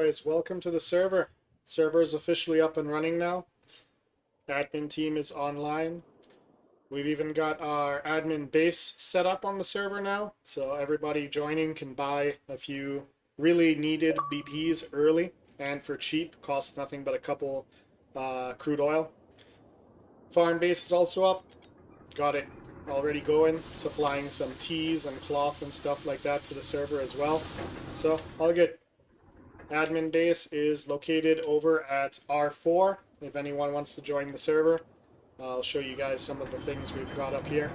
guys, welcome to the server. Server is officially up and running now. Admin team is online. We've even got our admin base set up on the server now, so everybody joining can buy a few really needed BPs early and for cheap. Costs nothing but a couple crude oil. Farm base is also up. Got it already going, supplying some teas and cloth and stuff like that to the server as well. So all good. Admin base is located over at R4 if anyone wants to join the server. I'll show you guys some of the things we've got up here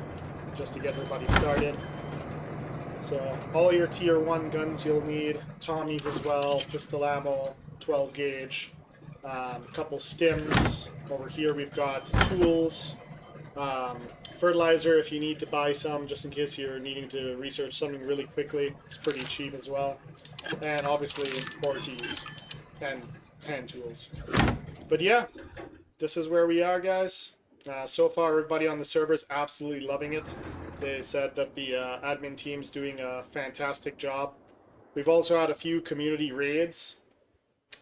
just to get everybody started. So all your tier 1 guns you'll need, Tommies as well, pistol ammo, 12 gauge, couple stims. Over here we've got tools, fertilizer if you need to buy some just in case you're needing to research something really quickly. It's pretty cheap as well. And obviously more teas and hand tools. But yeah, this is where we are, guys. So far everybody on the server is absolutely loving it. They said that the admin team's doing a fantastic job. We've also had a few community raids.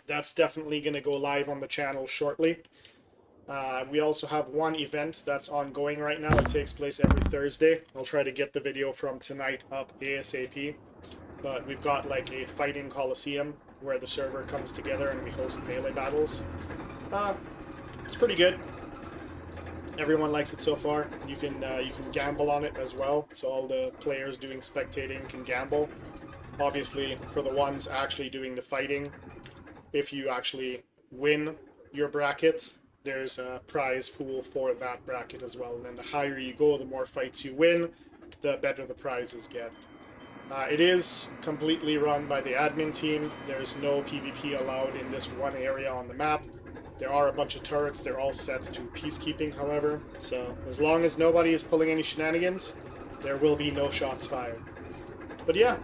That's definitely going to go live on the channel shortly. We also have one event that's ongoing right now. It takes place every Thursday. I'll try to get the video from tonight up ASAP. But we've got like a fighting coliseum where the server comes together and we host melee battles. It's pretty good. Everyone likes it so far. You can gamble on it as well, so all the players doing spectating can gamble. Obviously, for the ones actually doing the fighting, if you actually win your bracket, there's a prize pool for that bracket as well. And then the higher you go, the more fights you win, the better the prizes get. It is completely run by the admin team. There's no PvP allowed in this one area on the map. There are a bunch of turrets. They're all set to peacekeeping, however. So as long as nobody is pulling any shenanigans, there will be no shots fired. But yeah,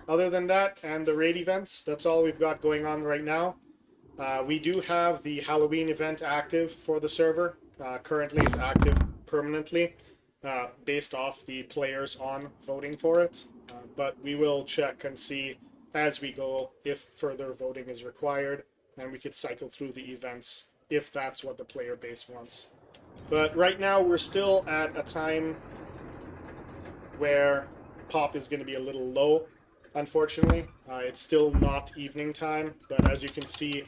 other than that and the raid events, that's all we've got going on right now. We do have the Halloween event active for the server. Currently it's active permanently based off the players on voting for it. But we will check and see as we go if further voting is required, and we could cycle through the events if that's what the player base wants. But right now we're still at a time where pop is going to be a little low, unfortunately. It's still not evening time, but as you can see,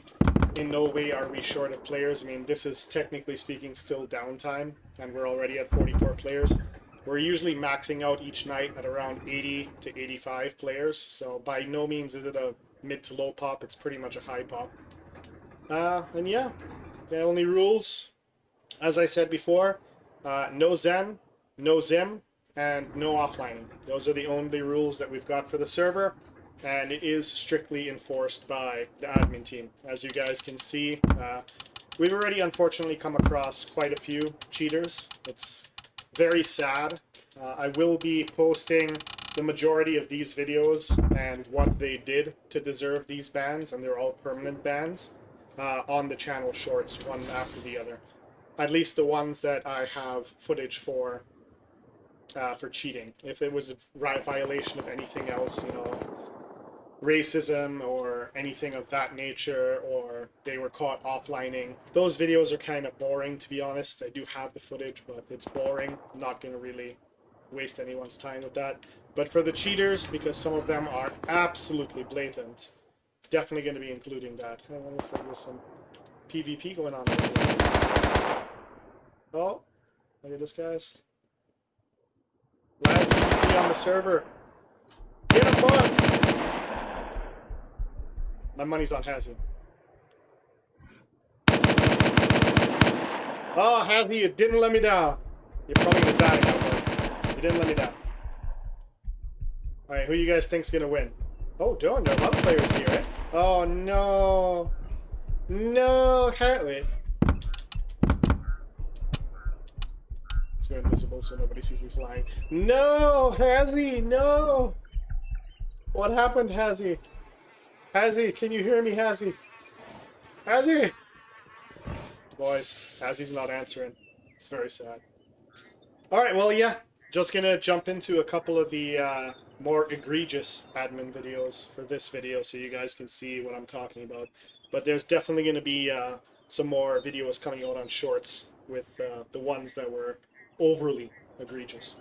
in no way are we short of players. I mean, this is technically speaking still downtime, and we're already at 44 players. We're usually maxing out each night at around 80 to 85 players, so by no means is it a mid to low pop, it's pretty much a high pop. And yeah, the only rules, as I said before, no Zen, no Zim, and no offlining. Those are the only rules that we've got for the server, and it is strictly enforced by the admin team. As you guys can see, we've already unfortunately come across quite a few cheaters. It's very sad. I will be posting the majority of these videos and what they did to deserve these bans, and they're all permanent bans, on the channel shorts, one after the other. At least the ones that I have footage for cheating. If it was a violation of anything else, you know, racism or anything of that nature, or they were caught offlining, those videos are kind of boring, to be honest. I do have the footage, but it's boring. I'm not going to really waste anyone's time with that. But for the cheaters, because some of them are absolutely blatant, definitely going to be including that. Oh, it looks like there's some PvP going on right here. Oh, look at this, guys. Live PvP on the server. Get him, bud! My money's on Hazzy. Oh, Hazzy, you didn't let me down. You're probably gonna die now, but you didn't let me down. Alright, who you guys think's gonna win? Oh, darn, there are a lot of players here, eh? Oh, no. No, wait. Let's go invisible so nobody sees me flying. No, Hazzy, no! What happened, Hazzy? Hazzy, can you hear me, Hazzy? Hazzy! Boys, Hazzy's not answering. It's very sad. Alright, well, yeah. Just gonna jump into a couple of the more egregious admin videos for this video so you guys can see what I'm talking about. But there's definitely going to be some more videos coming out on shorts with the ones that were overly egregious.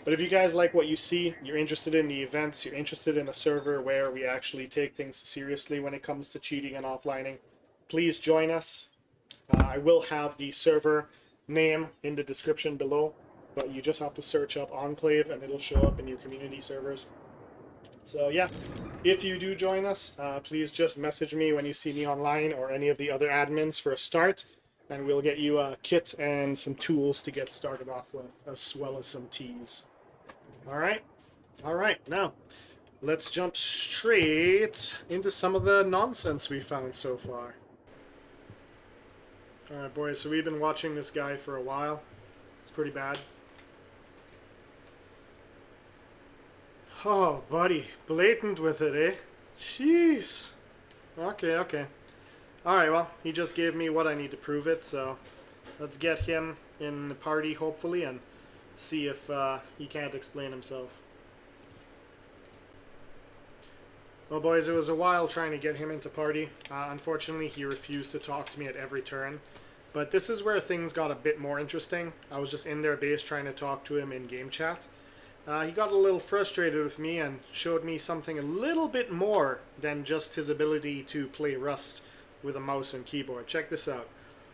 But if you guys like what you see, you're interested in the events, you're interested in a server where we actually take things seriously when it comes to cheating and offlining, please join us. I will have the server name in the description below, but you just have to search up Enclave and it'll show up in your community servers. So yeah, if you do join us, please just message me when you see me online or any of the other admins for a start, and we'll get you a kit and some tools to get started off with, as well as some teas. Alright, now let's jump straight into some of the nonsense we found so far. Alright boys, so we've been watching this guy for a while. It's pretty bad. Oh, buddy. Blatant with it, eh? Jeez. Okay. Alright, well, he just gave me what I need to prove it, so let's get him in the party, hopefully, and see if he can't explain himself. Well, boys, it was a while trying to get him into party. Unfortunately, he refused to talk to me at every turn. But this is where things got a bit more interesting. I was just in their base trying to talk to him in game chat. He got a little frustrated with me and showed me something a little bit more than just his ability to play Rust with a mouse and keyboard. Check this out.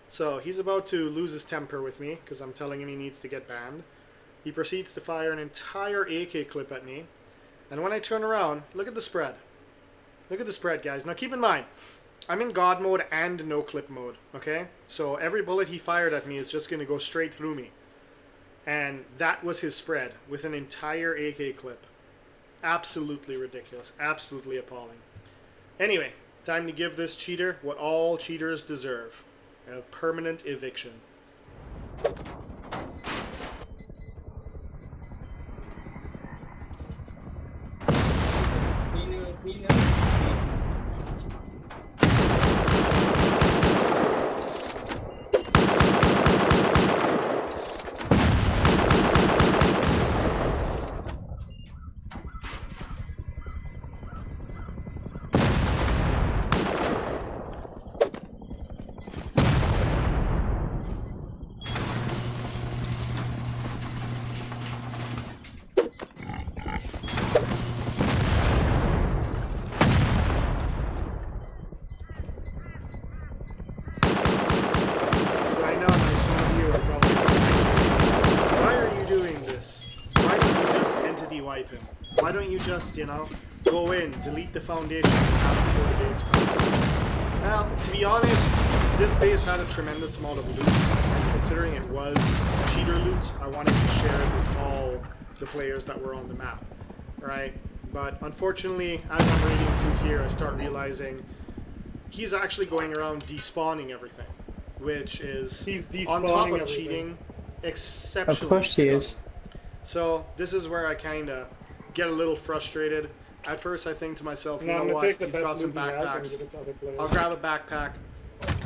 So he's about to lose his temper with me because I'm telling him he needs to get banned. He proceeds to fire an entire AK clip at me. And when I turn around, look at the spread. Look at the spread, guys. Now keep in mind, I'm in God mode and no clip mode, okay? So every bullet he fired at me is just going to go straight through me. And that was his spread with an entire AK clip. Absolutely ridiculous. Absolutely appalling. Anyway, time to give this cheater what all cheaters deserve. A permanent eviction. Wipe him. Why don't you just, you know, go in, delete the foundation, and have him go to base combat? Well, to be honest, this base had a tremendous amount of loot, and considering it was cheater loot, I wanted to share it with all the players that were on the map, right? But unfortunately, as I'm reading through here, I start realizing he's actually going around despawning everything, which is, on top of cheating, exceptionally Of course he is. So this is where I kind of get a little frustrated. At first I think to myself, you know what, he's got some backpacks. I'll grab a backpack,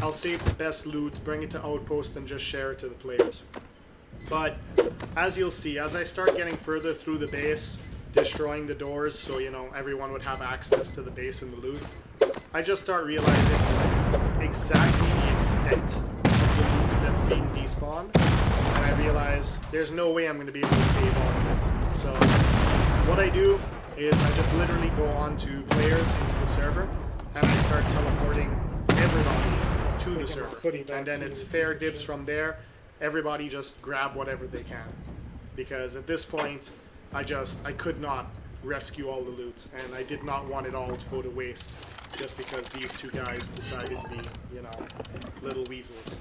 I'll save the best loot, bring it to Outpost, and just share it to the players. But as you'll see, as I start getting further through the base, destroying the doors so, you know, everyone would have access to the base and the loot, I just start realizing like, exactly the extent of the loot that's being despawned. And I realize there's no way I'm going to be able to save all of it. So what I do is I just literally go on to players into the server and I start teleporting everybody to the server. And then it's fair dibs from there. Everybody just grab whatever they can. Because at this point, I could not rescue all the loot, and I did not want it all to go to waste just because these two guys decided to be, you know, little weasels.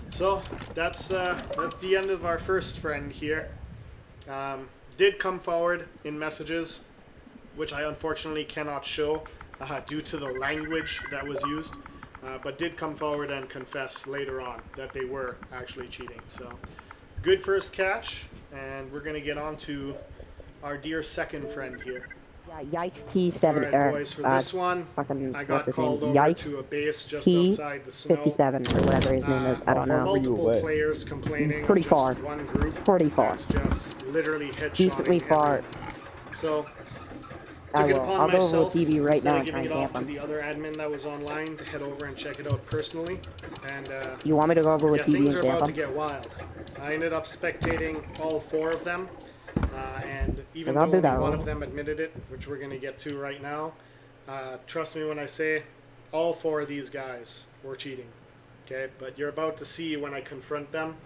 So that's the end of our first friend here. Did come forward in messages, which I unfortunately cannot show due to the language that was used, but did come forward and confess later on that they were actually cheating. So good first catch, and we're gonna get on to our dear second friend here. Yeah, Yikes T7. Alright boys, for this one, I got called over to a base just outside the snow. 57 or whatever his name is. I don't know. Multiple players complaining. Pretty just far. one group. Pretty far. That's just literally headshotting Decently far. So, I took it will. upon I'll go over myself, with TV right instead now of and try giving and it off camp to him. the other admin that was online, to head over and check it out personally. And, You want me to go over with yeah, TV things and are camp about to him? get wild. I ended up spectating all 4 of them. And even Cause I'll though do only that one role. of them admitted it, which we're going to get to right now, trust me when I say all 4 of these guys were cheating. Okay, but you're about to see when I confront them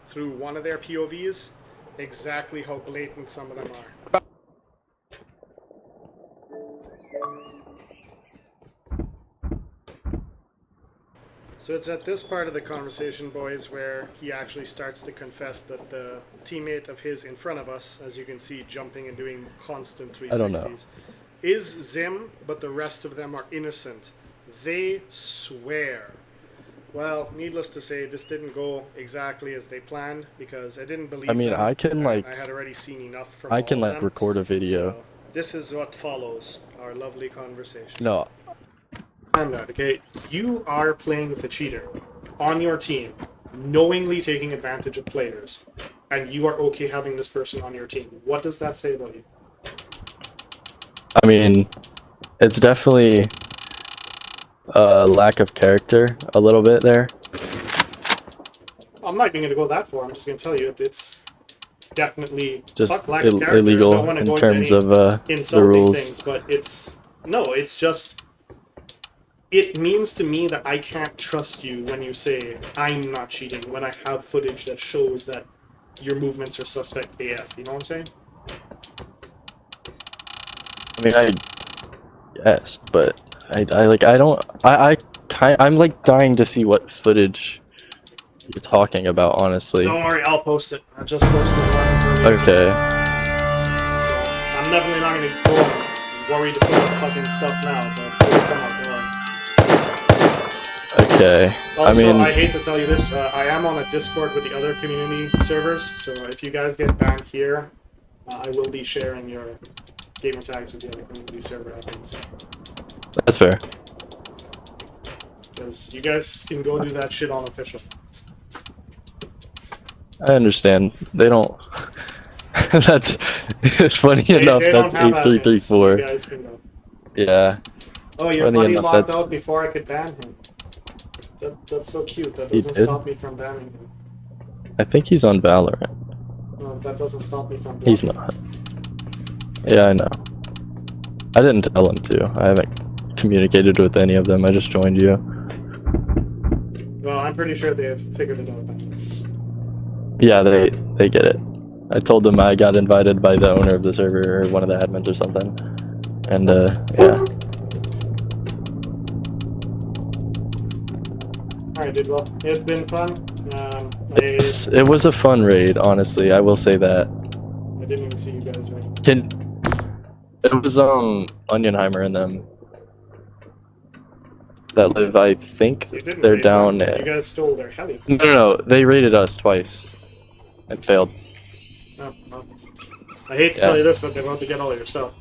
through one of their POVs exactly how blatant some of them are. So it's at this part of the conversation, boys, where he actually starts to confess that the teammate of his in front of us, as you can see, jumping and doing constant I don't know. 360s, is Zim, but the rest of them are innocent. They swear. Well, needless to say, this didn't go exactly as they planned because I didn't believe I mean, them. I can I had already seen enough from all of them. record a video. So this is what follows our lovely conversation. No, I'm not, okay? You are playing with a cheater on your team, knowingly taking advantage of players, and you are okay having this person on your team. What does that say about you? I mean, it's definitely a lack of character a little bit there. I'm not even going to go that far. I'm just going to tell you it's definitely Just fuck lack of character. illegal Don't want to in go into terms any of the insulting rules. things, but it's just it means to me that I can't trust you when you say I'm not cheating when I have footage that shows that your movements are suspect AF. You know what I'm saying? I mean, yes, but I'm like dying to see what footage you're talking about, honestly. Don't worry, I'll post it. I just posted one earlier today. Okay. So I'm definitely not gonna go worried to put up fucking stuff now, but it'll come up. Okay. Also, I mean, I hate to tell you this, I am on a Discord with the other community servers, so if you guys get banned here, I will be sharing your gamer tags with the other community server admins. that's fair. Because you guys can go do that shit on official. I understand. They don't. That's funny enough. They don't That's have admins. You 8334. guys can go. Yeah. Oh, your Funny buddy enough, logged that's- out before I could ban him. That's so cute. That He doesn't did? stop me from banning him. I think he's on Valorant. No, that doesn't stop me from He's blocking. not. Yeah, I know. I didn't tell him to. I haven't communicated with any of them. I just joined you. Well, I'm pretty sure they have figured it out by now. Yeah, they get it. I told them I got invited by the owner of the server or one of the admins or something. And yeah. Alright, dude, well, it's been fun. It was a fun raid, honestly. I will say that. I didn't even see you guys right. It was Onionheimer and them that live. I think You didn't they're raid down. them. You guys stole their heli. No. They raided us twice and failed. Oh, well. I hate to Yeah. tell you this, but they're about to get all your stuff.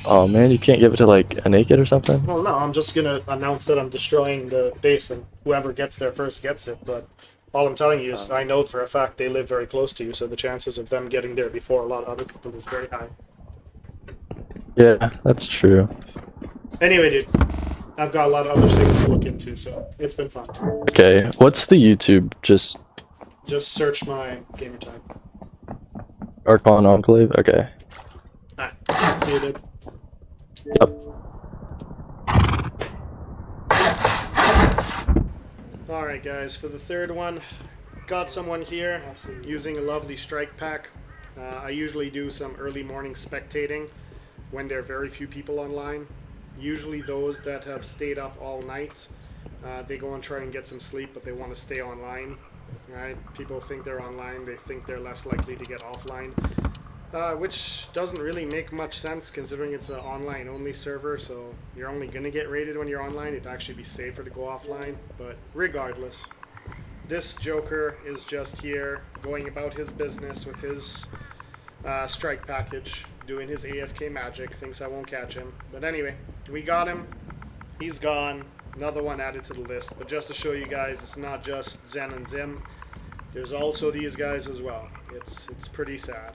Oh man, you can't give it to like a naked or something? Well, no, I'm just gonna announce that I'm destroying the base, and whoever gets there first gets it, but all I'm telling you is I know for a fact they live very close to you, so the chances of them getting there before a lot of other people is very high. Yeah, that's true. Anyway, dude, I've got a lot of other things to look into, so it's been fun. Okay, what's the YouTube? Just Just search my gamer tag. Archon Enclave? Okay. Alright, see you, dude. Yep. Alright guys, for the third one, got someone here using a lovely strike pack. I usually do some early morning spectating when there are very few people online. Usually those that have stayed up all night, they go and try and get some sleep, but they want to stay online. Right? People think they're online, they think they're less likely to get offline. Which doesn't really make much sense considering it's an online only server, so you're only going to get raided when you're online. It'd actually be safer to go offline, but regardless, this joker is just here going about his business with his strike package, doing his AFK magic, thinks I won't catch him. But anyway, we got him, he's gone, another one added to the list. But just to show you guys, it's not just Zen and Zim, there's also these guys as well. It's pretty sad.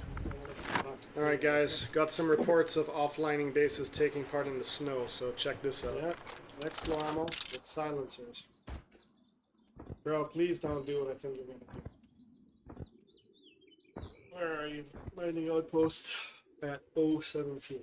But Alright guys, got some reports of offlining bases taking part in the snow, so check this out. Yep, next normal with silencers. Bro, please don't do what I think you're gonna do. Where are you? Landing outpost at 017.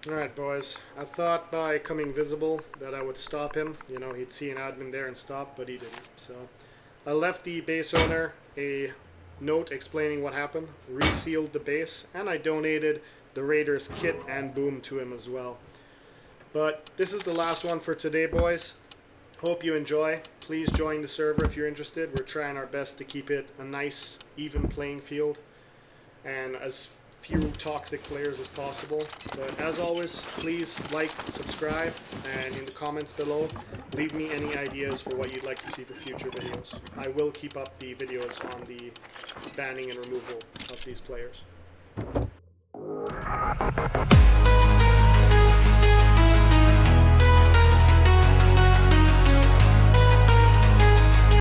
Alright boys, I thought by coming visible that I would stop him. You know, he'd see an admin there and stop, but he didn't. So I left the base owner a note explaining what happened, resealed the base, and I donated the Raiders kit and boom to him as well. But this is the last one for today, boys. Hope you enjoy. Please join the server if you're interested. We're trying our best to keep it a nice, even playing field and as few toxic players as possible. But as always, please like, subscribe, and in the comments below, leave me any ideas for what you'd like to see for future videos. I will keep up the videos on the banning and removal of these players.